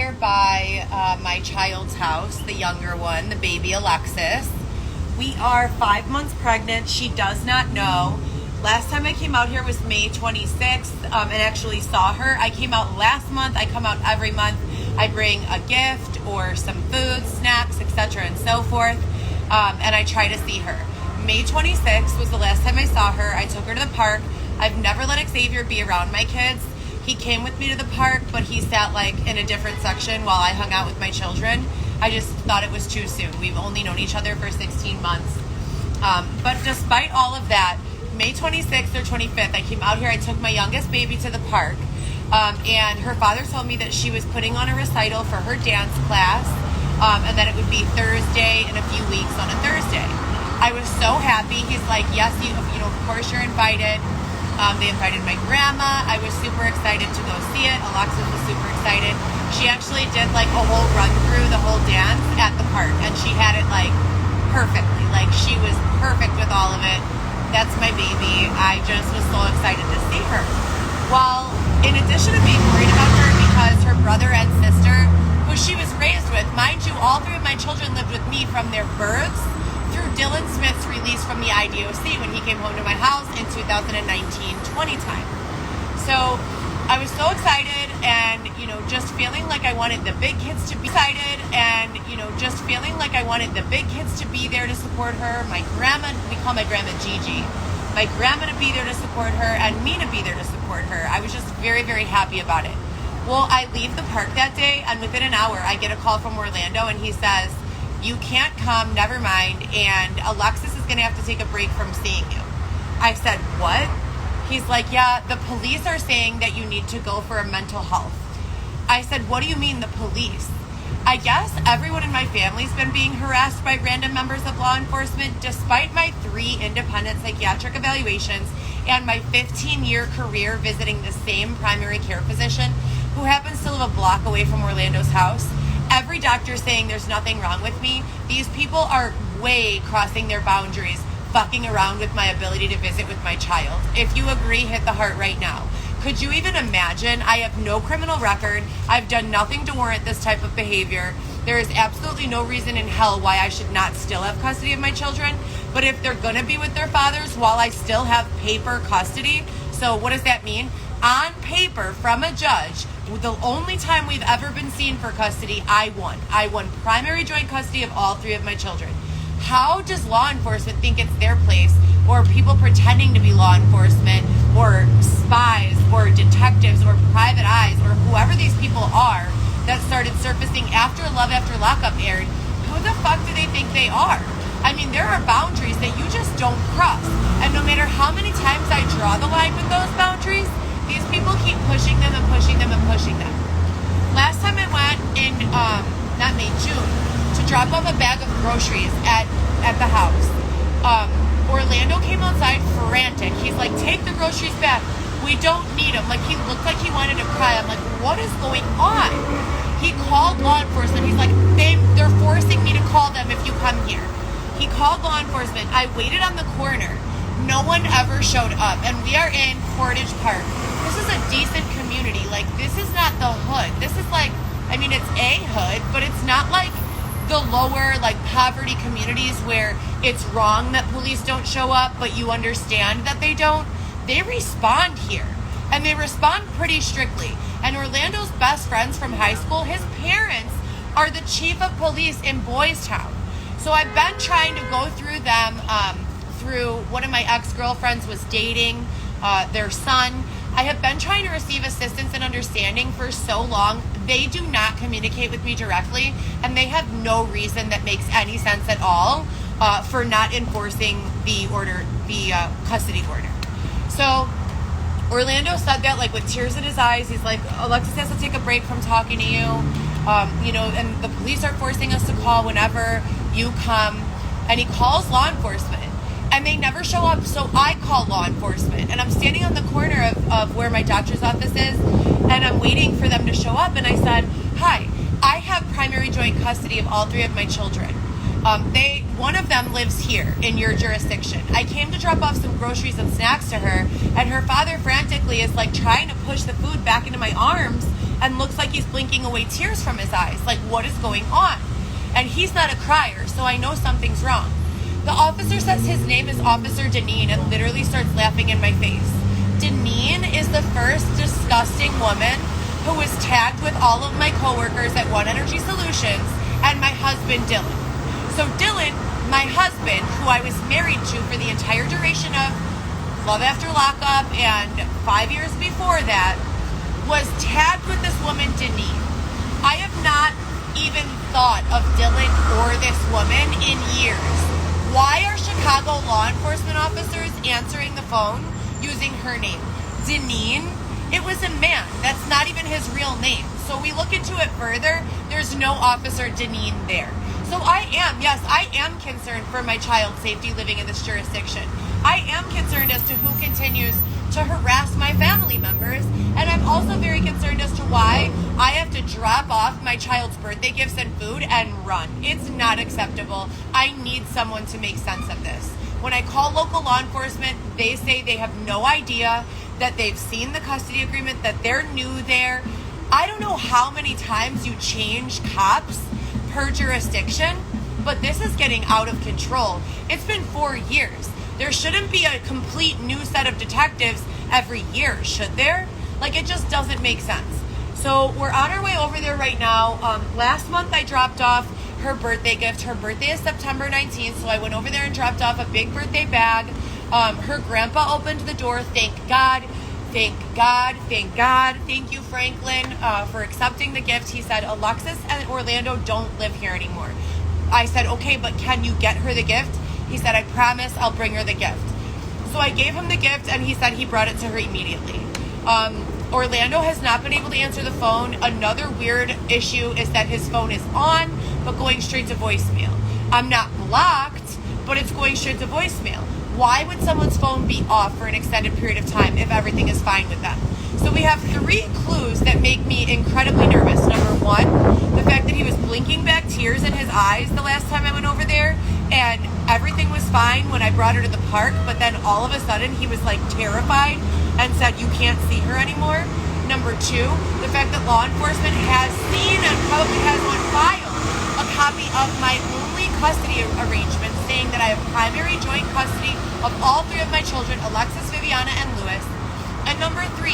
here by my child's house, the younger one, the baby Alexis. We are 5 months pregnant. She does not know. Last time I came out here was May 26th and actually saw her. I came out last month. I come out every month. I bring a gift or some food, snacks, etc. and so forth, and I try to see her. May 26th was the last time I saw her. I took her to the park. I've never let Xavier be around my kids. He came with me to the park, but he sat like in a different section while I hung out with my children. I just thought it was too soon. We've only known each other for 16 months. But despite all of that, May 26th or 25th, I came out here. I took my youngest baby to the park, and her father told me that she was putting on a recital for her dance class, and that it would be Thursday in a few weeks on a Thursday. I was so happy. He's like, yes, you know, of course you're invited. They invited my grandma. I was super excited to go see it. Alexis was super excited. She actually did like a whole run through the whole dance at the park, and she had it like perfectly. Like she was perfect with all of it. That's my baby. I just was so excited to see her. Well, in addition to being worried about her because her brother and sister, who she was raised with, mind you, all three of my children lived with me from their births through Dylan Smith's release from the IDOC when he came home to my house in 2019-20 time. So I was so excited and, you know, just feeling like I wanted the big kids to be excited and, you know, just feeling like I wanted the big kids to be there to support her. My grandma, we call my grandma Gigi, my grandma to be there to support her and me to be there to support her. I was just very, very happy about it. Well, I leave the park that day and within an hour I get a call from Orlando and he says, you can't come, never mind, and Alexis is going to have to take a break from seeing you. I said, what? He's like, yeah, the police are saying that you need to go for a mental health. I said, what do you mean the police? I guess everyone in my family's been being harassed by random members of law enforcement despite my 3 independent psychiatric evaluations and my 15-year career visiting the same primary care physician who happens to live a block away from Orlando's house. Every doctor saying there's nothing wrong with me. These people are way crossing their boundaries, fucking around with my ability to visit with my child. If you agree, hit the heart right now. Could you even imagine? I have no criminal record. I've done nothing to warrant this type of behavior. There is absolutely no reason in hell why I should not still have custody of my children. But if they're going to be with their fathers while I still have paper custody, so what does that mean? On paper, from a judge, the only time we've ever been seen for custody, I won. I won primary joint custody of all 3 of my children. How does law enforcement think it's their place, or people pretending to be law enforcement, or spies, or detectives, or private eyes, or whoever these people are that started surfacing after Love After Lockup aired? Who the fuck do they think they are? I mean, there are boundaries that you just don't cross. And no matter how many times I draw the line with those boundaries, these people keep pushing them and pushing them and pushing them. Last time I went in, June, to drop off a bag of groceries at the house. Orlando came outside frantic. He's like, take the groceries back. We don't need them. Like, he looked like he wanted to cry. I'm like, what is going on? He called law enforcement. He's like, they're forcing me to call them if you come here. He called law enforcement. I waited on the corner. No one ever showed up. And we are in Portage Park. This is a decent community. Like, this is not the hood. This is like, I mean, it's a hood, but it's not like the lower, like, poverty communities where it's wrong that police don't show up, but you understand that they don't. They respond here, and they respond pretty strictly. And Orlando's best friends from high school, his parents are the chief of police in Boys Town. So I've been trying to go through them, through one of my ex-girlfriends was dating their son. I have been trying to receive assistance and understanding for so long. They do not communicate with me directly, and they have no reason that makes any sense at all for not enforcing the order, the custody order. So Orlando said that like with tears in his eyes. He's like, Alexis has to take a break from talking to you, you know, and the police are forcing us to call whenever you come. And he calls law enforcement. And they never show up, so I call law enforcement. And I'm standing on the corner of where my doctor's office is, and I'm waiting for them to show up. And I said, hi, I have primary joint custody of all 3 of my children. One of them lives here in your jurisdiction. I came to drop off some groceries and snacks to her, and her father frantically is like trying to push the food back into my arms and looks like he's blinking away tears from his eyes. Like, what is going on? And he's not a crier, so I know something's wrong. The officer says his name is Officer Deneen and literally starts laughing in my face. Deneen is the first disgusting woman who was tagged with all of my coworkers at One Energy Solutions and my husband, Dylan. So Dylan, my husband, who I was married to for the entire duration of Love After Lockup and 5 years before that, was tagged with this woman, Deneen. I have not even thought of Dylan or this woman in years. Why are Chicago law enforcement officers answering the phone using her name? Deneen? It was a man. That's not even his real name. So we look into it further. There's no Officer Deneen there. So I am concerned for my child's safety living in this jurisdiction. I am concerned as to who continues to harass my family members. And I'm also very concerned as to why I have to drop off my child's birthday gifts and food and run. It's not acceptable. I need someone to make sense of this. When I call local law enforcement, they say they have no idea, that they've seen the custody agreement, that they're new there. I don't know how many times you change cops per jurisdiction, but this is getting out of control. It's been 4 years. There shouldn't be a complete new set of detectives every year, should there? Like, it just doesn't make sense. So we're on our way over there right now. Last month I dropped off her birthday gift. Her birthday is September 19th, so I went over there and dropped off a big birthday bag. Her grandpa opened the door. Thank God. Thank God. Thank God. Thank you, Franklin, for accepting the gift. He said, Alexis and Orlando don't live here anymore. I said, okay, but can you get her the gift? He said, I promise I'll bring her the gift. So I gave him the gift, and he said he brought it to her immediately. Orlando has not been able to answer the phone. Another weird issue is that his phone is on, but going straight to voicemail. I'm not blocked, but it's going straight to voicemail. Why would someone's phone be off for an extended period of time if everything is fine with them? So we have 3 clues that make me incredibly nervous. Number 1, the fact that he was blinking back tears in his eyes the last time I went over there, and everything was fine when I brought her to the park, but then all of a sudden he was like terrified and said, you can't see her anymore. Number 2, the fact that law enforcement has seen and probably has on file a copy of my only custody arrangement saying that I have primary joint custody of all 3 of my children, Alexis, Viviana, and Lewis. And number 3,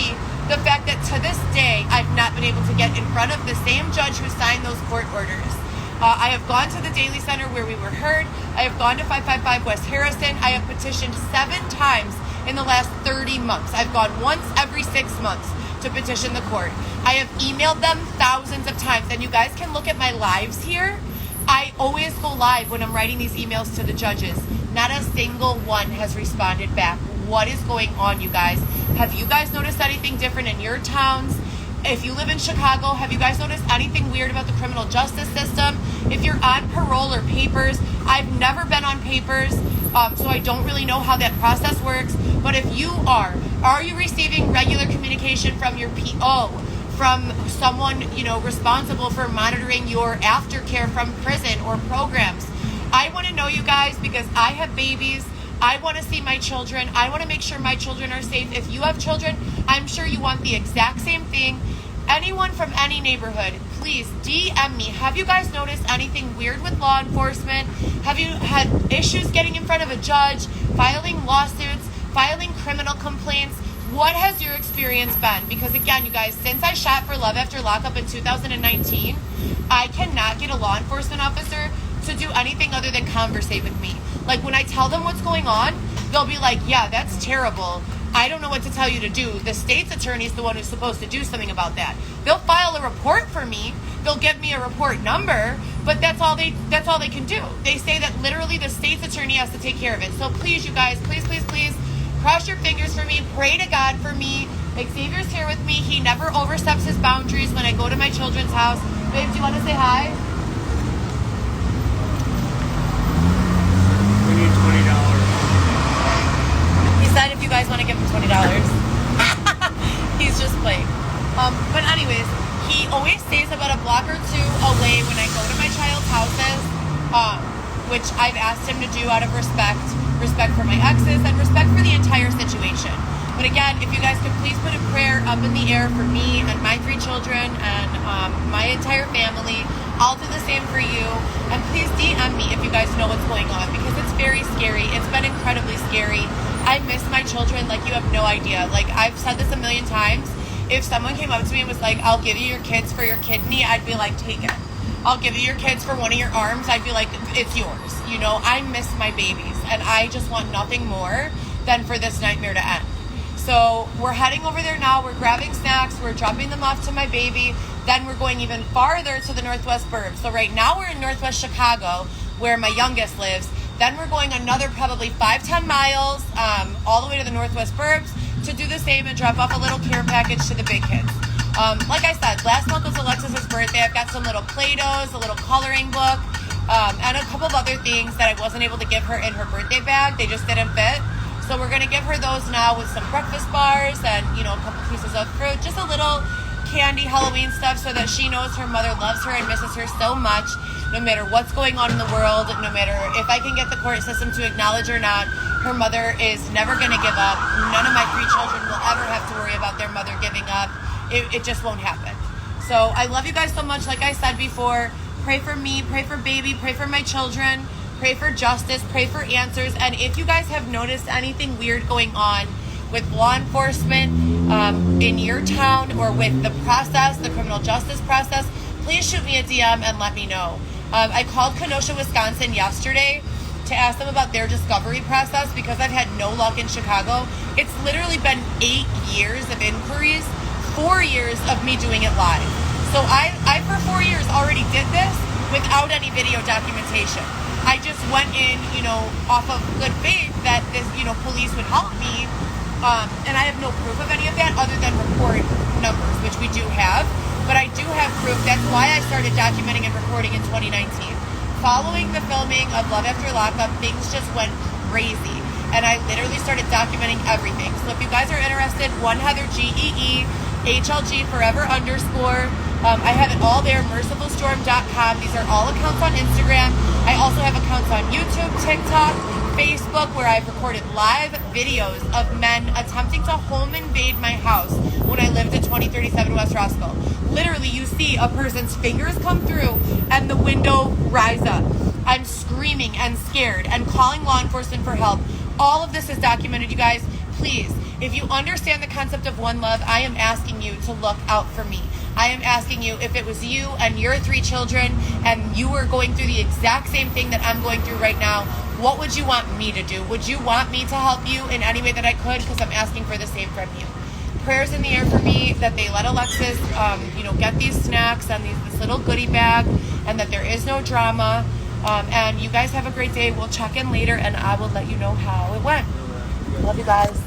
the fact that to this day, I've not been able to get in front of the same judge who signed those court orders. I have gone to the Daly Center where we were heard. I have gone to 555 West Harrison. I have petitioned 7 times in the last 30 months. I've gone once every 6 months to petition the court. I have emailed them thousands of times, and you guys can look at my lives here. I always go live when I'm writing these emails to the judges. Not a single one has responded back. What is going on, you guys? Have you guys noticed anything different in your towns? If you live in Chicago, have you guys noticed anything weird about the criminal justice system? If you're on parole or papers, I've never been on papers, so I don't really know how that process works. But if you are you receiving regular communication from your PO, from someone, responsible for monitoring your aftercare from prison or programs? I want to know, you guys, because I have babies. I want to see my children. I want to make sure my children are safe. If you have children, I'm sure you want the exact same thing. Anyone from any neighborhood, please DM me. Have you guys noticed anything weird with law enforcement? Have you had issues getting in front of a judge, filing lawsuits, filing criminal complaints? What has your experience been? Because again, you guys, since I shot for Love After Lockup in 2019, I cannot get a law enforcement officer to do anything other than conversate with me. Like, when I tell them what's going on, they'll be like, yeah, that's terrible. I don't know what to tell you to do. The state's attorney is the one who's supposed to do something about that. They'll file a report for me. They'll give me a report number, but that's all they can do. They say that literally the state's attorney has to take care of it. So please, you guys, please, please, please, cross your fingers for me. Pray to God for me. Xavier's here with me. He never oversteps his boundaries when I go to my children's house. Babe, do you want to say hi? We need $20. He said if you guys want to give him $20. He's just playing. But anyways, he always stays about a block or 2 away when I go to my child's houses, which I've asked him to do out of respect for my exes and respect for the entire situation. But again, if you guys could please put a prayer up in the air for me and my 3 children and my entire family. I'll do the same for you. And please DM me if you guys know what's going on, because it's very scary. It's been incredibly scary. I miss my children like you have no idea. Like, I've said this a million times. If someone came up to me and was like, I'll give you your kids for your kidney, I'd be like, take it. I'll give you your kids for one of your arms. I'd be like, it's yours. You know, I miss my babies, and I just want nothing more than for this nightmare to end. So we're heading over there now. We're grabbing snacks. We're dropping them off to my baby. Then we're going even farther to the Northwest Burbs. So right now we're in Northwest Chicago, where my youngest lives. Then we're going another probably 5-10 miles all the way to the Northwest Burbs to do the same and drop off a little care package to the big kids. Like I said, last month was Alexis's birthday. I've got some little Play-Dohs, a little coloring book, and a couple of other things that I wasn't able to give her in her birthday bag. They just didn't fit. So we're going to give her those now with some breakfast bars and, you know, a couple pieces of fruit, just a little candy Halloween stuff so that she knows her mother loves her and misses her so much, no matter what's going on in the world, no matter if I can get the court system to acknowledge or not. Her mother is never going to give up. None of my 3 children will ever have to worry about their mother giving up. It just won't happen. So I love you guys so much. Like I said before, pray for me, pray for baby, pray for my children, pray for justice, pray for answers. And if you guys have noticed anything weird going on with law enforcement in your town or with the process, the criminal justice process, please shoot me a DM and let me know. I called Kenosha, Wisconsin yesterday to ask them about their discovery process because I've had no luck in Chicago. It's literally been 8 years of inquiries, 4 years of me doing it live. So I for 4 years already did this without any video documentation. I just went in, you know, off of good faith that this, you know, police would help me. And I have no proof of any of that other than report numbers, which we do have. But I do have proof. That's why I started documenting and recording in 2019. Following the filming of Love After Lockup, things just went crazy. And I literally started documenting everything. So if you guys are interested, one Heather GEE, HLG forever _ I have it all there, mercifulstorm.com. These are all accounts on Instagram. I also have accounts on YouTube, TikTok, Facebook, where I've recorded live videos of men attempting to home invade my house when I lived at 2037 West Roscoe. Literally, you see a person's fingers come through and the window rise up. I'm screaming and scared and calling law enforcement for help. All of this is documented, you guys. Please, if you understand the concept of one love, I am asking you to look out for me. I am asking you, if it was you and your 3 children and you were going through the exact same thing that I'm going through right now, what would you want me to do? Would you want me to help you in any way that I could? Because I'm asking for the same from you. Prayers in the air for me that they let Alexis, get these snacks and this little goodie bag, and that there is no drama. And you guys have a great day. We'll check in later, and I will let you know how it went. Love you guys.